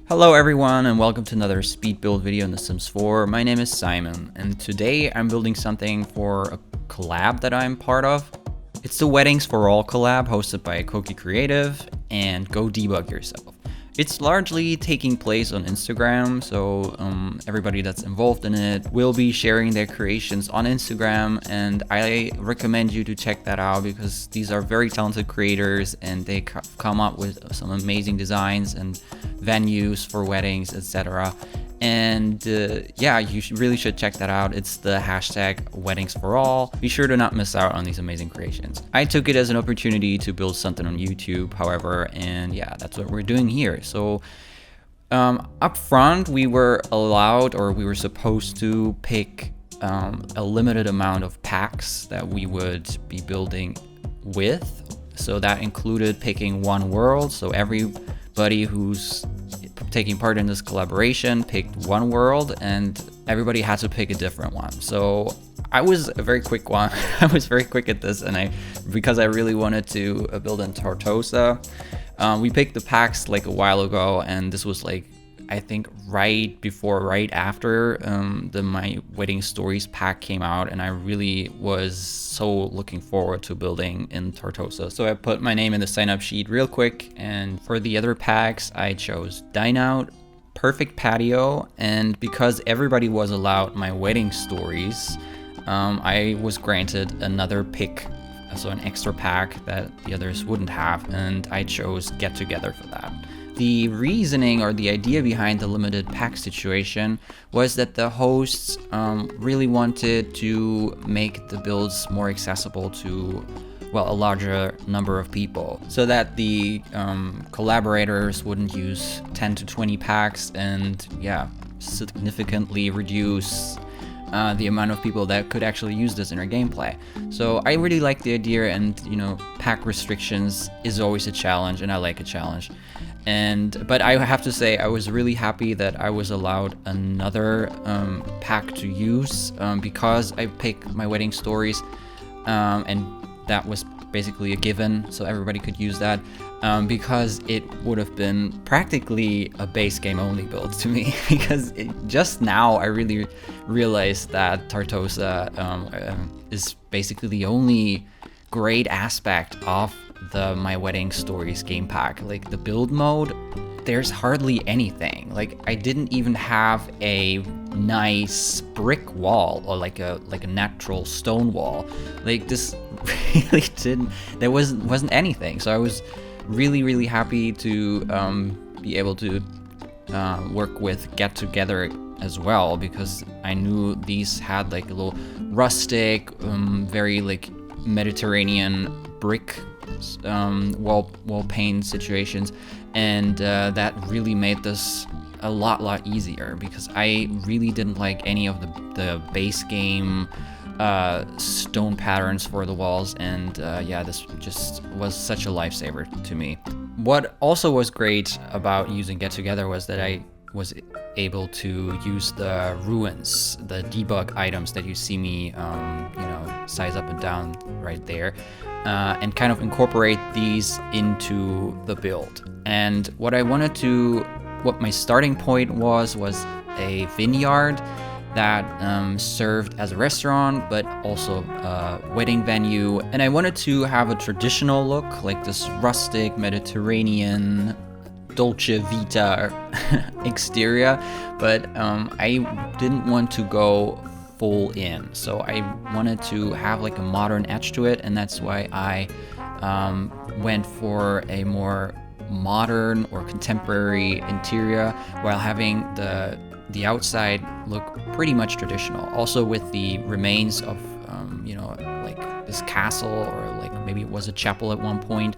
Hello everyone and welcome to another speed build video in The Sims 4. My name is Simon and today I'm building something for a collab that I'm part of. It's the Weddings for All collab hosted by Koki Creative and GoDebugYourself. It's largely taking place on Instagram, so everybody that's involved in it will be sharing their creations on Instagram, and I recommend you to check that out because these are very talented creators and they come up with some amazing designs and venues for weddings, etc. And yeah, you really should check that out. It's the hashtag Weddings for All. Be sure to not miss out on these amazing creations. I took it as an opportunity to build something on YouTube, however, and yeah, that's what we're doing here. So up front, we were allowed, or we were supposed to pick a limited amount of packs that we would be building with. So that included picking one world. So everybody who's taking part in this collaboration picked one world and everybody had to pick a different one. So I was a very quick one. I was very quick at this, and because I really wanted to build in T.O.O.L. We picked the packs like a while ago, and this was like, I think right after the My Wedding Stories pack came out, and I really was so looking forward to building in T.O.O.L. So I put my name in the sign up sheet real quick, and for the other packs I chose Dine Out, Perfect Patio, and because everybody was allowed My Wedding Stories, I was granted another pick, so an extra pack that the others wouldn't have, and I chose Get Together for that. The reasoning or the idea behind the limited pack situation was that the hosts really wanted to make the builds more accessible to, well, a larger number of people, so that the collaborators wouldn't use 10 to 20 packs and, yeah, significantly reduce the amount of people that could actually use this in their gameplay. So I really like the idea, and you know, pack restrictions is always a challenge, and I like a challenge. But I have to say, I was really happy that I was allowed another pack to use because I picked My Wedding Stories, and that was basically a given, so everybody could use that, because it would have been practically a base game only build to me, because just now I really realized that T.O.O.L. is basically the only great aspect of the My Wedding Stories game pack. Like the build mode, there's hardly anything. Like I didn't even have a nice brick wall or like a natural stone wall. Like this really there wasn't anything. So I was really happy to be able to work with Get Together as well, because I knew these had like a little rustic, very like Mediterranean brick wall paint situations, and that really made this a lot easier, because I really didn't like any of the base game stone patterns for the walls, and yeah, this just was such a lifesaver to me. What also was great about using Get Together was that I was able to use the ruins, the debug items that you see me you know, size up and down right there, and kind of incorporate these into the build. And what my starting point was a vineyard that served as a restaurant, but also a wedding venue. And I wanted to have a traditional look, like this rustic Mediterranean Dolce Vita exterior, but I didn't want to go full in, so I wanted to have like a modern edge to it, and that's why I went for a more modern or contemporary interior while having the outside look pretty much traditional, also with the remains of you know, like this castle, or like maybe it was a chapel at one point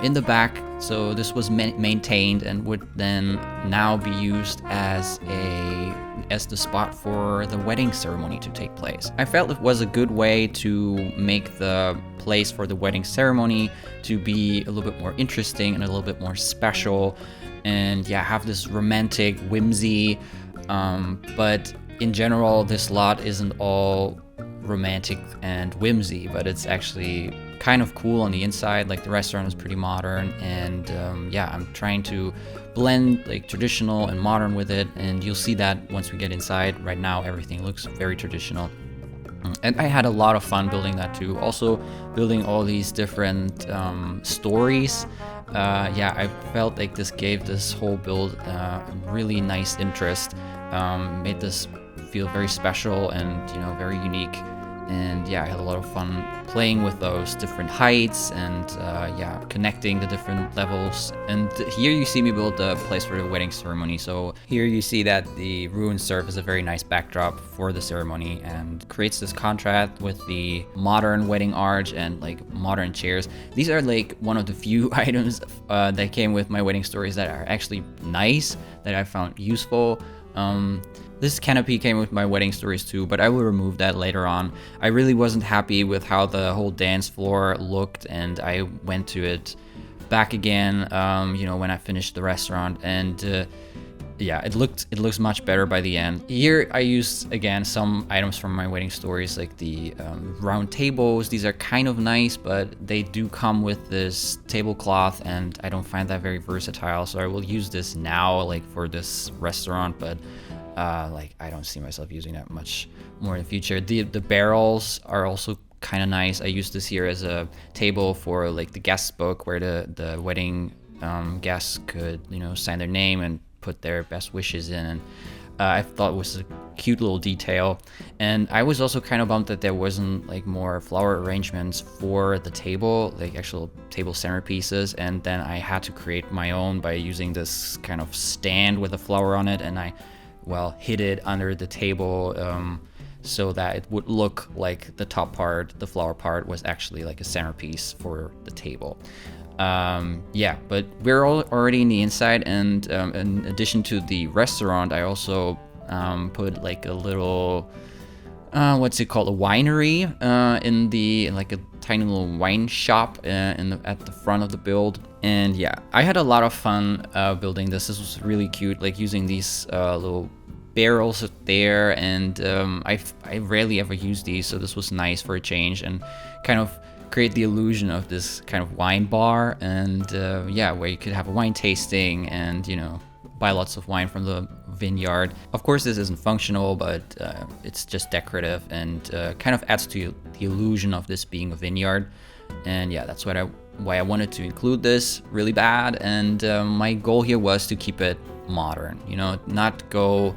in the back. So this was maintained and would then now be used as the spot for the wedding ceremony to take place. I felt it was a good way to make the place for the wedding ceremony to be a little bit more interesting and a little bit more special, and yeah, have this romantic whimsy. But in general, this lot isn't all romantic and whimsy, but it's actually kind of cool on the inside. Like the restaurant is pretty modern, and yeah, I'm trying to blend like traditional and modern with it, and you'll see that once we get inside. Right now everything looks very traditional. And I had a lot of fun building that too. Also building all these different stories. Yeah, I felt like this gave this whole build really nice interest. Made this feel very special and, you know, very unique. And yeah, I had a lot of fun playing with those different heights and yeah, connecting the different levels. And here you see me build the place for the wedding ceremony. So here you see that the ruins serve as a very nice backdrop for the ceremony and creates this contrast with the modern wedding arch and like modern chairs. These are like one of the few items that came with my wedding stories that are actually nice, that I found useful. This canopy came with my wedding stories too, but I will remove that later on. I really wasn't happy with how the whole dance floor looked, and I went to it back again, you know, when I finished the restaurant, and yeah, it looks much better by the end. Here I used again some items from my wedding stories, like the round tables. These are kind of nice, but they do come with this tablecloth, and I don't find that very versatile. So I will use this now, like for this restaurant, but like I don't see myself using that much more in the future. The barrels are also kind of nice. I use this here as a table for like the guest book, where the wedding guests could, you know, sign their name and put their best wishes in. And I thought it was a cute little detail. And I was also kind of bummed that there wasn't like more flower arrangements for the table, like actual table centerpieces. And then I had to create my own by using this kind of stand with a flower on it, and I, well, hid it under the table so that it would look like the top part, the flower part, was actually like a centerpiece for the table. Yeah, but we're already in the inside, and in addition to the restaurant, I also put like a little what's it called, a winery in like a tiny little wine shop at the front of the build. And yeah, I had a lot of fun building this. This was really cute, like using these little barrels there, and I rarely ever use these, so this was nice for a change and kind of create the illusion of this kind of wine bar. And yeah, where you could have a wine tasting and, you know, buy lots of wine from the vineyard. Of course, this isn't functional, but it's just decorative and kind of adds to the illusion of this being a vineyard. And yeah, that's why I wanted to include this really bad. And my goal here was to keep it modern, you know, not go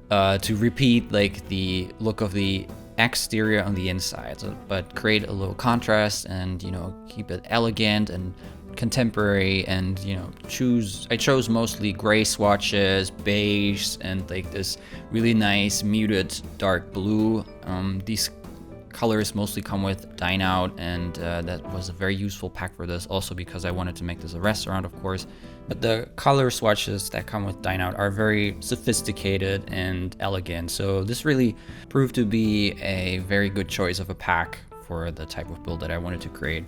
to repeat like the look of the exterior on the inside, but create a little contrast and, you know, keep it elegant and contemporary. And, you know, I chose mostly gray swatches, beige, and like this really nice muted dark blue. These colors mostly come with Dine Out, and that was a very useful pack for this, also because I wanted to make this a restaurant, of course. But the color swatches that come with Dine Out are very sophisticated and elegant, so this really proved to be a very good choice of a pack for the type of build that I wanted to create.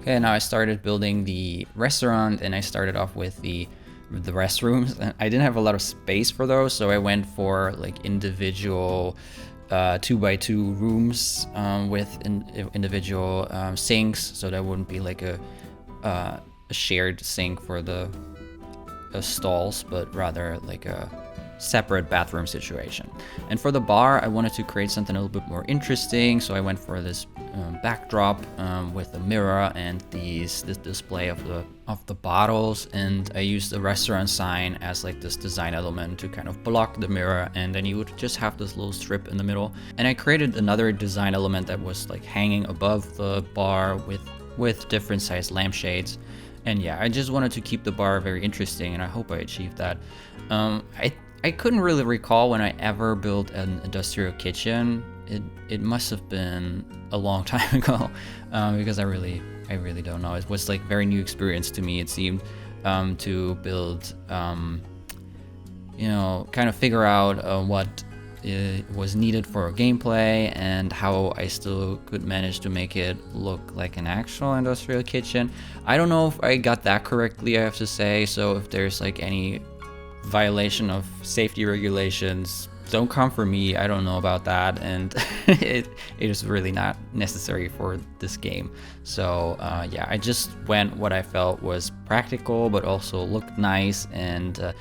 Okay, now I started building the restaurant, and I started off with the restrooms, and I didn't have a lot of space for those, so I went for like individual 2x2 rooms with individual sinks, so there wouldn't be like a shared sink for the stalls, but rather like a separate bathroom situation. And for the bar, I wanted to create something a little bit more interesting, so I went for this backdrop with a mirror and this display of the bottles, and I used the restaurant sign as like this design element to kind of block the mirror, and then you would just have this little strip in the middle. And I created another design element that was like hanging above the bar with different sized lampshades. And yeah, I just wanted to keep the bar very interesting, and I hope I achieved that. I couldn't really recall when I ever built an industrial kitchen. It must have been a long time ago, because I really don't know. It was like very new experience to me, it seemed, to build, you know, kind of figure out what was needed for gameplay and how I still could manage to make it look like an actual industrial kitchen. I don't know if I got that correctly, I have to say, so if there's like any violation of safety regulations, don't come for me. I don't know about that, and it is really not necessary for this game. So yeah, I just went what I felt was practical, but also looked nice. And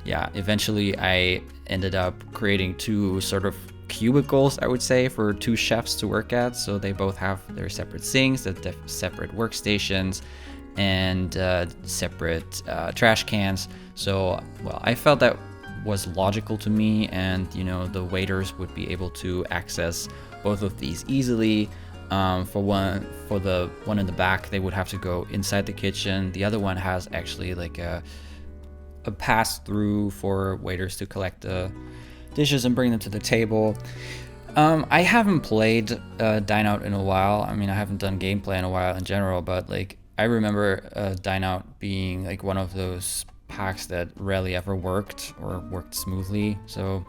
yeah, eventually I ended up creating 2 sort of cubicles, I would say, for 2 chefs to work at. So they both have their separate sinks, separate workstations, and separate trash cans. So, well, I felt that was logical to me, and you know, the waiters would be able to access both of these easily. For the one in the back, they would have to go inside the kitchen. The other one has actually like a pass through for waiters to collect the dishes and bring them to the table. I haven't played Dine Out in a while. I mean, I haven't done gameplay in a while in general, but like I remember Dine Out being like one of those packs that rarely ever worked or worked smoothly. So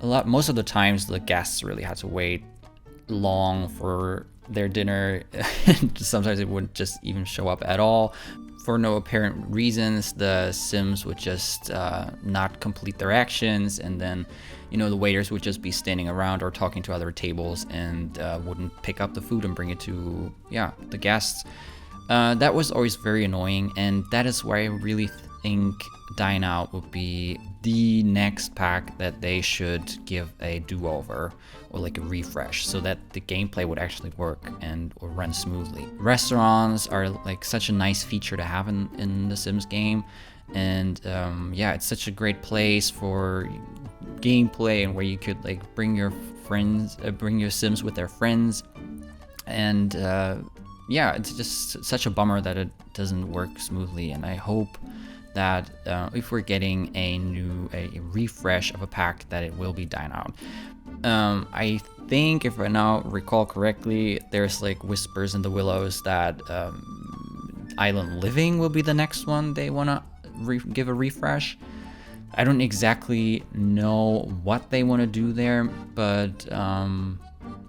most of the times the guests really had to wait long for their dinner. Sometimes it wouldn't just even show up at all. For no apparent reasons, the Sims would just not complete their actions, and then, you know, the waiters would just be standing around or talking to other tables and wouldn't pick up the food and bring it to, the guests. That was always very annoying, and that is why I really think Dine Out would be the next pack that they should give a do-over or like a refresh, so that the gameplay would actually work and or run smoothly. Restaurants are like such a nice feature to have in the Sims game, and yeah, it's such a great place for gameplay and where you could like bring your Sims with their friends. And yeah, it's just such a bummer that it doesn't work smoothly, and I hope that if we're getting a refresh of a pack, that it will be Dine Out. I think, if I now recall correctly, there's like whispers in the willows that Island Living will be the next one they want to give a refresh. I don't exactly know what they want to do there, but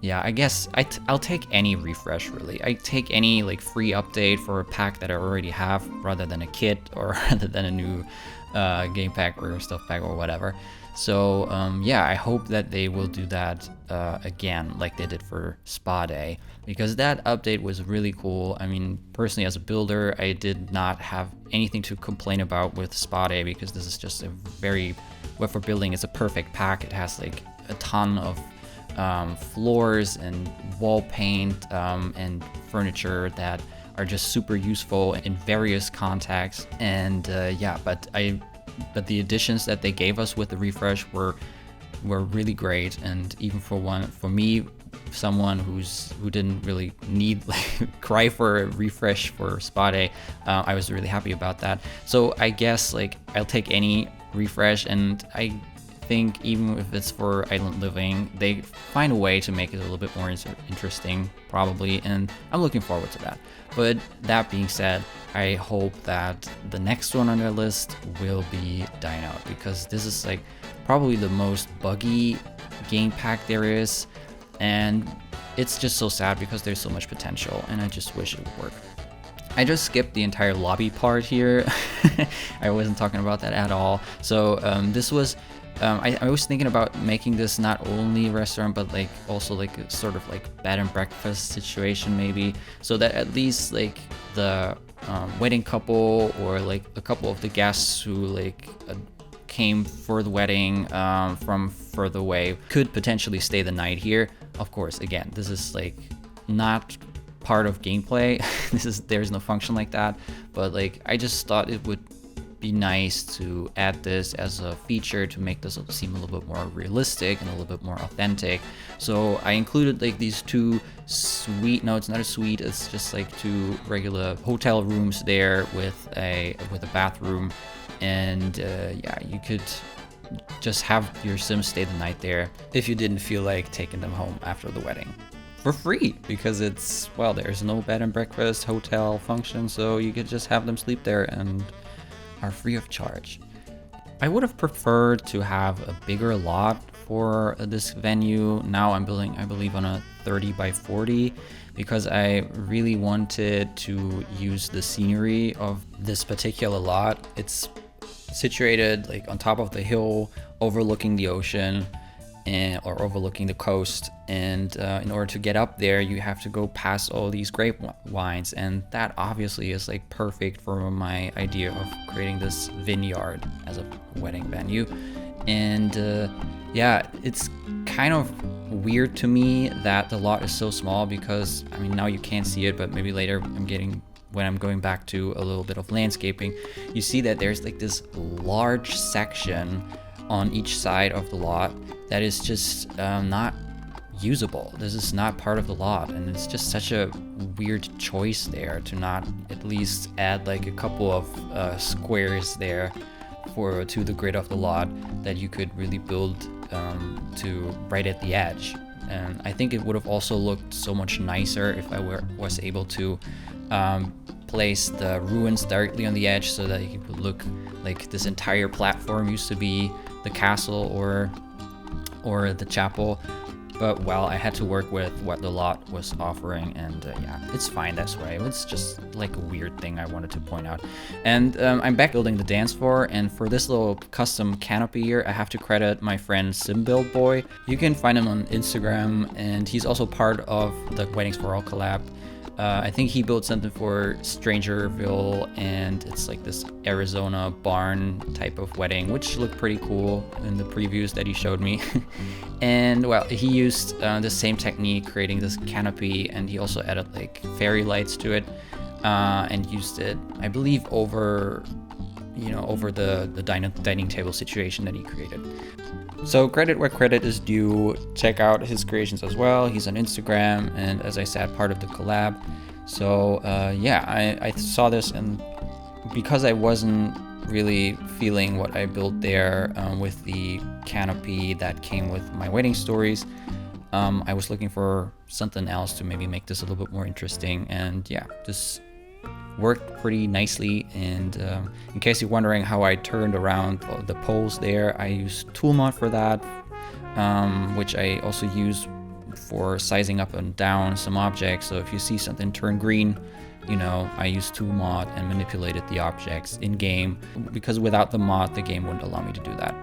yeah, I guess I'll take any refresh, really. I take any like free update for a pack that I already have, rather than a kit, or rather than a new game pack or stuff pack or whatever. So yeah, I hope that they will do that again, like they did for Spa Day, because that update was really cool. I mean, personally, as a builder, I did not have anything to complain about with Spa Day, because this is just for building, it's a perfect pack. It has like a ton of floors and wall paint and furniture that are just super useful in various contexts. And yeah, but the additions that they gave us with the refresh were really great. And even for me, someone who didn't really need cry for a refresh for Spa Day, I was really happy about that. So I guess like I'll take any refresh, and I think even if it's for Island Living, they find a way to make it a little bit more interesting, probably, and I'm looking forward to that. But that being said, I hope that the next one on their list will be Dine Out, because this is like probably the most buggy game pack there is, and it's just so sad because there's so much potential, and I just wish it would work. I just skipped the entire lobby part here. I wasn't talking about that at all. So this was I was thinking about making this not only a restaurant, but like also like a sort of like bed and breakfast situation, maybe, so that at least like the wedding couple or like a couple of the guests who like came for the wedding from further away could potentially stay the night here. Of course, again, this is like not part of gameplay. There's no function like that, but like I just thought it would be nice to add this as a feature to make this seem a little bit more realistic and a little bit more authentic. So I included like these 2 suite, no, it's not a suite, it's just like 2 regular hotel rooms there with a bathroom, and yeah, you could just have your Sims stay the night there if you didn't feel like taking them home after the wedding for free, because it's, well, there's no bed and breakfast hotel function, so you could just have them sleep there and are free of charge. I would have preferred to have a bigger lot for this venue. Now I'm building, I believe, on a 30 by 40 because I really wanted to use the scenery of this particular lot. It's situated like on top of the hill, overlooking the ocean or overlooking the coast. And in order to get up there, you have to go past all these grape wines, and that obviously is like perfect for my idea of creating this vineyard as a wedding venue. And yeah, it's kind of weird to me that the lot is so small, because I mean, now you can't see it, but maybe later when I'm going back to a little bit of landscaping, you see that there's like this large section on each side of the lot that is just not usable. This is not part of the lot, and it's just such a weird choice there to not at least add like a couple of squares there to the grid of the lot that you could really build to right at the edge. And I think it would have also looked so much nicer if I was able to place the ruins directly on the edge, so that it would look like this entire platform used to be the castle or the chapel. But well, I had to work with what the lot was offering, and yeah, it's fine this way. It's just like a weird thing I wanted to point out. And I'm back building the dance floor, and for this little custom canopy here, I have to credit my friend SimBuildBoy. You can find him on Instagram, and he's also part of the Weddings for All collab. I think he built something for Strangerville, and it's like this Arizona barn type of wedding, which looked pretty cool in the previews that he showed me. And well, he used the same technique, creating this canopy, and he also added like fairy lights to it, and used it, I believe, over the dining table situation that he created. So credit where credit is due. Check out his creations as well. He's on Instagram, and as I said, part of the collab. So yeah, I saw this, and because I wasn't really feeling what I built there with the canopy that came with my wedding stories, I was looking for something else to maybe make this a little bit more interesting. And yeah, this worked pretty nicely. And in case you're wondering how I turned around the poles there, I used T.O.O.L for that, which I also use for sizing up and down some objects. So if you see something turn green, I used T.O.O.L and manipulated the objects in game, because without the mod, the game wouldn't allow me to do that.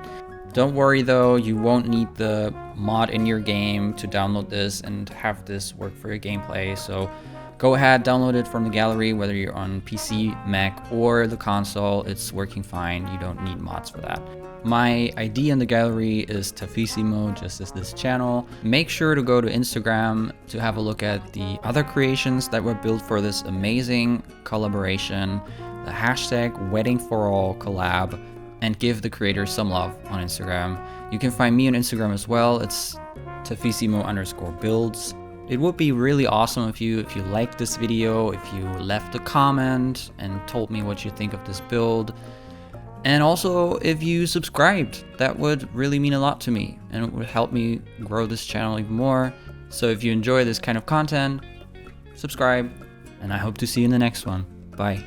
Don't worry though, you won't need the mod in your game to download this and have this work for your gameplay. So go ahead, download it from the gallery, whether you're on PC, Mac, or the console. It's working fine. You don't need mods for that. My ID in the gallery is Tafissimo, just as this channel. Make sure to go to Instagram to have a look at the other creations that were built for this amazing collaboration, the hashtag #WeddingForAll collab, and give the creators some love on Instagram. You can find me on Instagram as well. It's Tafissimo_builds. It would be really awesome if you liked this video, if you left a comment and told me what you think of this build. And also, if you subscribed, that would really mean a lot to me, and it would help me grow this channel even more. So if you enjoy this kind of content, subscribe, and I hope to see you in the next one. Bye.